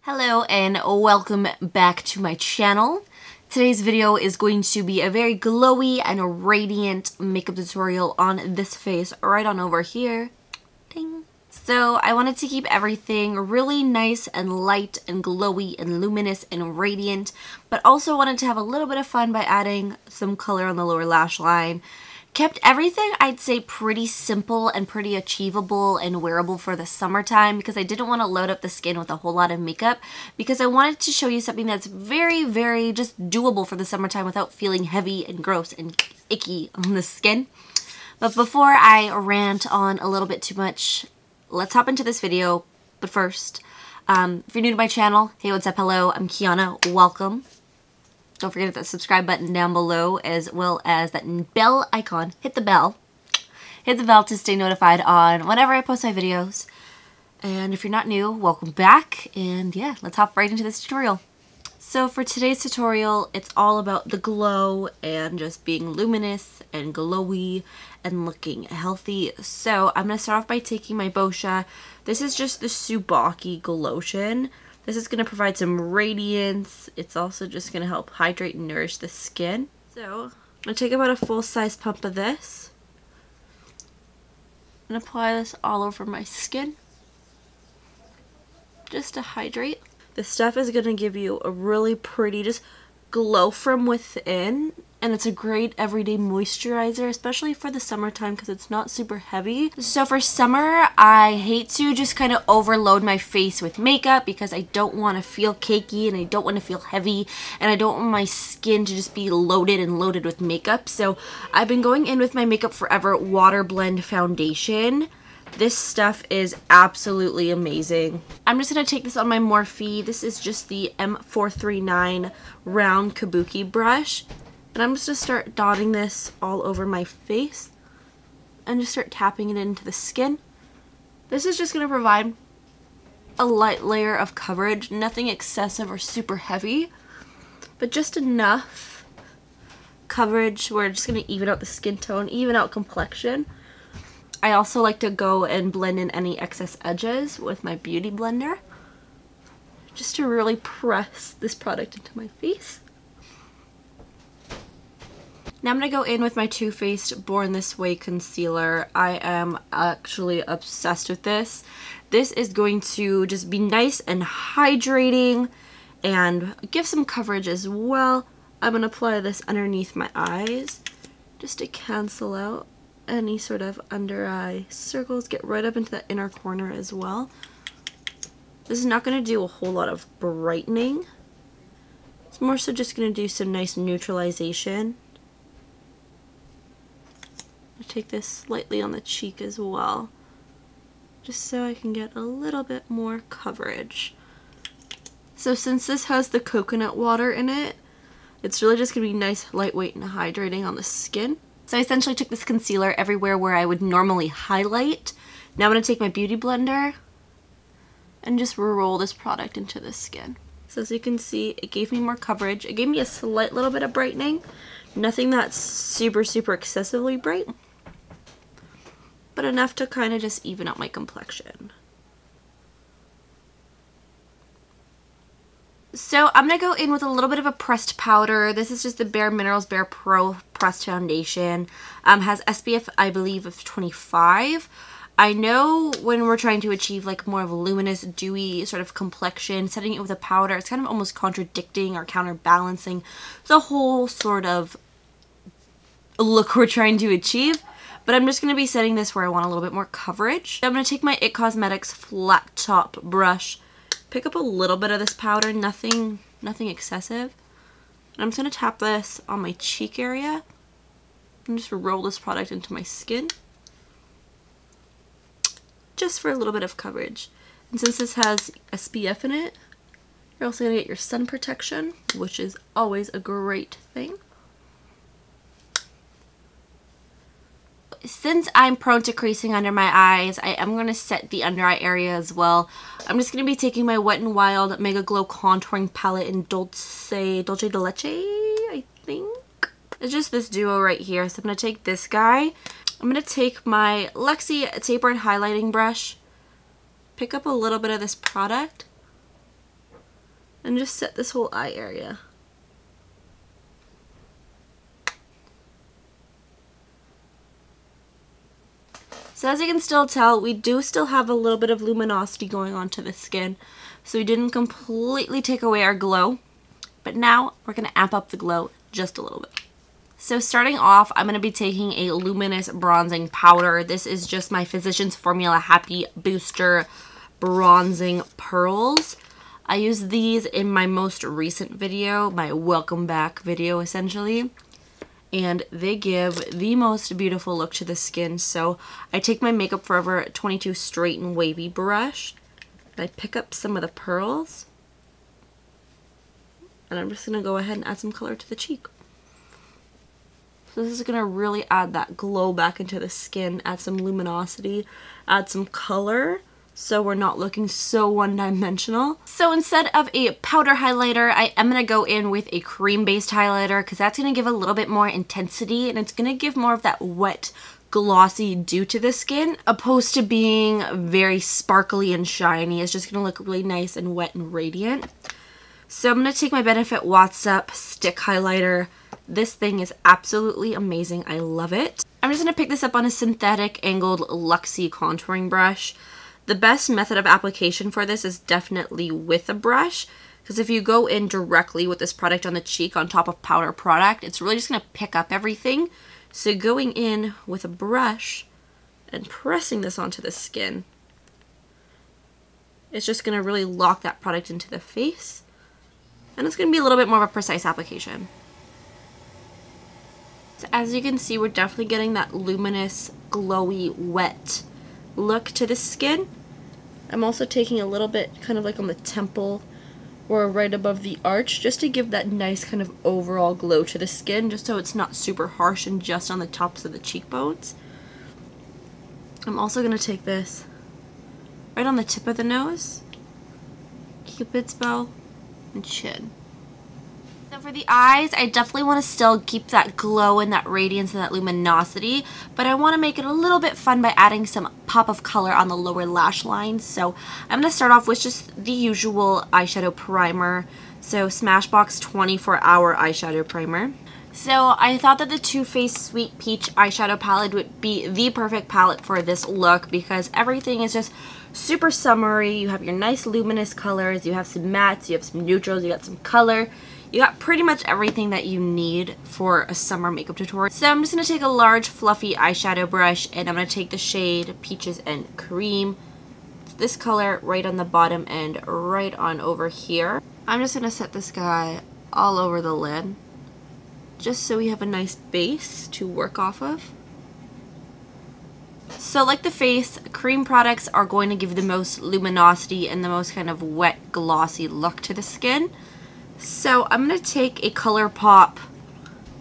Hello and welcome back to my channel. Today's video is going to be a very glowy and radiant makeup tutorial on this face right on over here. Ding. So I wanted to keep everything really nice and light and glowy and luminous and radiant, but also wanted to have a little bit of fun by adding some color on the lower lash line. Kept everything, I'd say, pretty simple and pretty achievable and wearable for the summertime because I didn't want to load up the skin with a whole lot of makeup because I wanted to show you something that's very just doable for the summertime without feeling heavy and gross and icky on the skin. But before I rant on a little bit too much, let's hop into this video. But first, if you're new to my channel, hey, what's up, hello, I'm Kiana, welcome. Don't forget that subscribe button down below as well as that bell icon. Hit the bell. Hit the bell to stay notified on whenever I post my videos. And if you're not new, welcome back. And yeah, let's hop right into this tutorial. So for today's tutorial, it's all about the glow and just being luminous and glowy and looking healthy. So I'm going to start off by taking my Boscia. This is just the Subaki Glotion. This is going to provide some radiance. It's also just going to help hydrate and nourish the skin. So I'm going to take about a full-size pump of this and apply this all over my skin just to hydrate. This stuff is going to give you a really pretty just glow from within, and it's a great everyday moisturizer, especially for the summertime because it's not super heavy. So for summer, I hate to just kind of overload my face with makeup because I don't want to feel cakey and I don't want to feel heavy and I don't want my skin to just be loaded with makeup. So I've been going in with my Makeup Forever Water Blend Foundation. This stuff is absolutely amazing. I'm just going to take this on my Morphe. This is just the M439 round kabuki brush. And I'm just going to start dotting this all over my face and just start tapping it into the skin. This is just going to provide a light layer of coverage, nothing excessive or super heavy, but just enough coverage where it's just going to even out the skin tone, even out complexion. I also like to go and blend in any excess edges with my beauty blender just to really press this product into my face. Now I'm going to go in with my Too Faced Born This Way concealer. I am actually obsessed with this. This is going to just be nice and hydrating and give some coverage as well. I'm going to apply this underneath my eyes just to cancel out any sort of under eye circles, get right up into the inner corner as well. This is not going to do a whole lot of brightening. It's more so just going to do some nice neutralization. I'll take this slightly on the cheek as well, just so I can get a little bit more coverage. So since this has the coconut water in it, it's really just going to be nice, lightweight, and hydrating on the skin. So I essentially took this concealer everywhere where I would normally highlight. Now I'm going to take my beauty blender and just roll this product into the skin. So as you can see, it gave me more coverage. It gave me a slight little bit of brightening. Nothing that's super excessively bright, but enough to kind of just even out my complexion. So I'm going to go in with a little bit of a pressed powder. This is just the Bare Minerals Bare Pro Pressed Foundation. Has SPF, I believe, of 25. I know when we're trying to achieve like more of a luminous, dewy sort of complexion, setting it with a powder, it's kind of almost contradicting or counterbalancing the whole sort of look we're trying to achieve. But I'm just going to be setting this where I want a little bit more coverage. I'm going to take my IT Cosmetics flat top brush, pick up a little bit of this powder, nothing excessive. And I'm just going to tap this on my cheek area and just roll this product into my skin just for a little bit of coverage. And since this has SPF in it, you're also going to get your sun protection, which is always a great thing. Since I'm prone to creasing under my eyes, I am going to set the under eye area as well. I'm just going to be taking my Wet n Wild Mega Glow Contouring Palette in Dulce de Leche, I think. It's just this duo right here. So I'm going to take this guy. I'm going to take my Luxie Tapered Highlighting Brush, pick up a little bit of this product, and just set this whole eye area. So as you can still tell, we do still have a little bit of luminosity going on to the skin. So we didn't completely take away our glow, but now we're going to amp up the glow just a little bit. So starting off, I'm going to be taking a luminous bronzing powder. This is just my Physicians Formula Happy Booster Bronzing Pearls. I used these in my most recent video, my welcome back video essentially. And they give the most beautiful look to the skin. So I take my Makeup Forever 22 Straight and Wavy brush, and I pick up some of the pearls, and I'm just going to go ahead and add some color to the cheek. So this is going to really add that glow back into the skin, add some luminosity, add some color, so we're not looking so one-dimensional. So instead of a powder highlighter, I am going to go in with a cream-based highlighter because that's going to give a little bit more intensity, and it's going to give more of that wet, glossy dew to the skin, opposed to being very sparkly and shiny. It's just going to look really nice and wet and radiant. So I'm going to take my Benefit Watts Up Stick Highlighter. This thing is absolutely amazing. I love it. I'm just going to pick this up on a synthetic angled Luxie contouring brush. The best method of application for this is definitely with a brush, because if you go in directly with this product on the cheek on top of powder product, it's really just going to pick up everything. So going in with a brush and pressing this onto the skin, it's just going to really lock that product into the face, and it's going to be a little bit more of a precise application. So as you can see, we're definitely getting that luminous, glowy, wet look to the skin. I'm also taking a little bit kind of like on the temple or right above the arch, just to give that nice kind of overall glow to the skin, just so it's not super harsh and just on the tops of the cheekbones. I'm also going to take this right on the tip of the nose, Cupid's bow, and chin. So for the eyes, I definitely want to still keep that glow and that radiance and that luminosity, but I want to make it a little bit fun by adding some pop of color on the lower lash line. So I'm going to start off with just the usual eyeshadow primer. So Smashbox 24-hour eyeshadow primer. So I thought that the Too Faced Sweet Peach eyeshadow palette would be the perfect palette for this look, because everything is just super summery. You have your nice luminous colors, you have some mattes, you have some neutrals, you got some color. You got pretty much everything that you need for a summer makeup tutorial. So I'm just going to take a large fluffy eyeshadow brush, and I'm going to take the shade Peaches and Cream. This color right on the bottom and right on over here. I'm just going to set this guy all over the lid, just so we have a nice base to work off of. So like the face, cream products are going to give the most luminosity and the most kind of wet, glossy look to the skin. So I'm going to take a ColourPop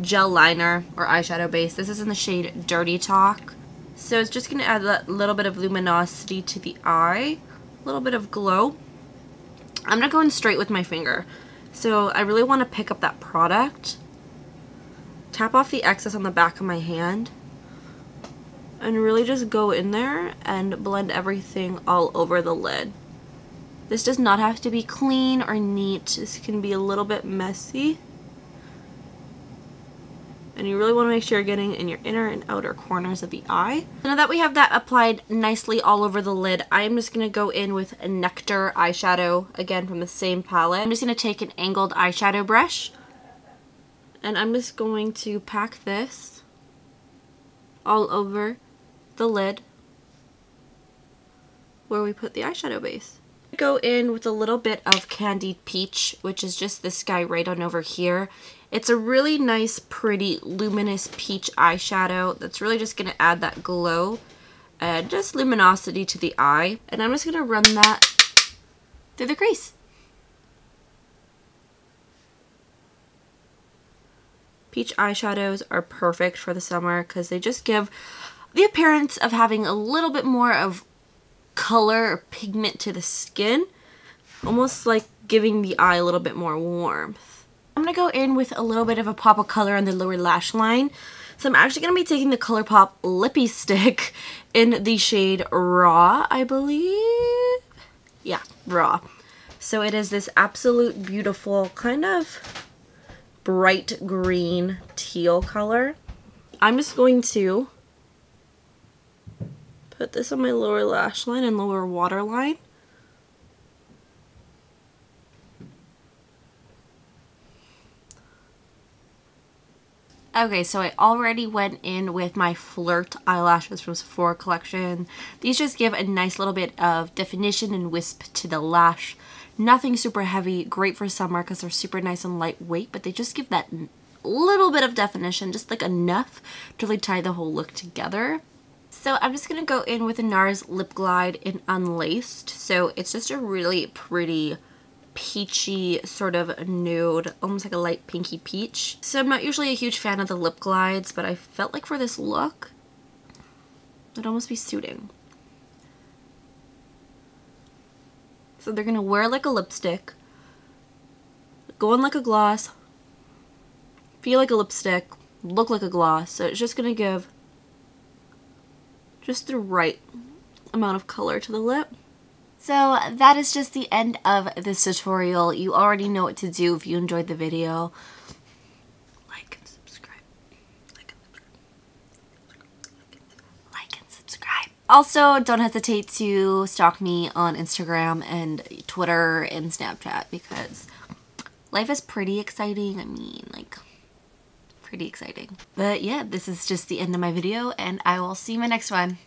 gel liner or eyeshadow base. This is in the shade Dirty Talk. So it's just going to add a little bit of luminosity to the eye, a little bit of glow. I'm going to go in straight with my finger. So I really want to pick up that product, tap off the excess on the back of my hand, and really just go in there and blend everything all over the lid. This does not have to be clean or neat. This can be a little bit messy. And you really want to make sure you're getting in your inner and outer corners of the eye. Now that we have that applied nicely all over the lid, I am just going to go in with a Nectar eyeshadow, again from the same palette. I'm just going to take an angled eyeshadow brush, and I'm just going to pack this all over the lid where we put the eyeshadow base. Go in with a little bit of Candied Peach, which is just this guy right on over here. It's a really nice, pretty, luminous peach eyeshadow that's really just going to add that glow and just luminosity to the eye. And I'm just going to run that through the crease. Peach eyeshadows are perfect for the summer because they just give the appearance of having a little bit more of color or pigment to the skin, almost like giving the eye a little bit more warmth. I'm going to go in with a little bit of a pop of color on the lower lash line. So I'm actually going to be taking the ColourPop Lippy Stick in the shade Raw, I believe. Yeah, Raw. So it is this absolute beautiful kind of bright green teal color. I'm just going to put this on my lower lash line and lower waterline. Okay, so I already went in with my Flirt eyelashes from Sephora collection. These just give a nice little bit of definition and wisp to the lash. Nothing super heavy, great for summer because they're super nice and lightweight, but they just give that little bit of definition, just like enough to really tie the whole look together. So I'm just going to go in with the NARS Lip Glide in Unlaced. So it's just a really pretty peachy sort of nude, almost like a light pinky peach. So I'm not usually a huge fan of the lip glides, but I felt like for this look, it'd almost be suiting. So they're gonna wear like a lipstick, go on like a gloss, feel like a lipstick, look like a gloss. So it's just gonna give just the right amount of color to the lip. So that is just the end of this tutorial. You already know what to do if you enjoyed the video. Like and subscribe. Like and subscribe. Also, don't hesitate to stalk me on Instagram and Twitter and Snapchat because life is pretty exciting. I mean, like, pretty exciting. But yeah, this is just the end of my video and I will see you in my next one.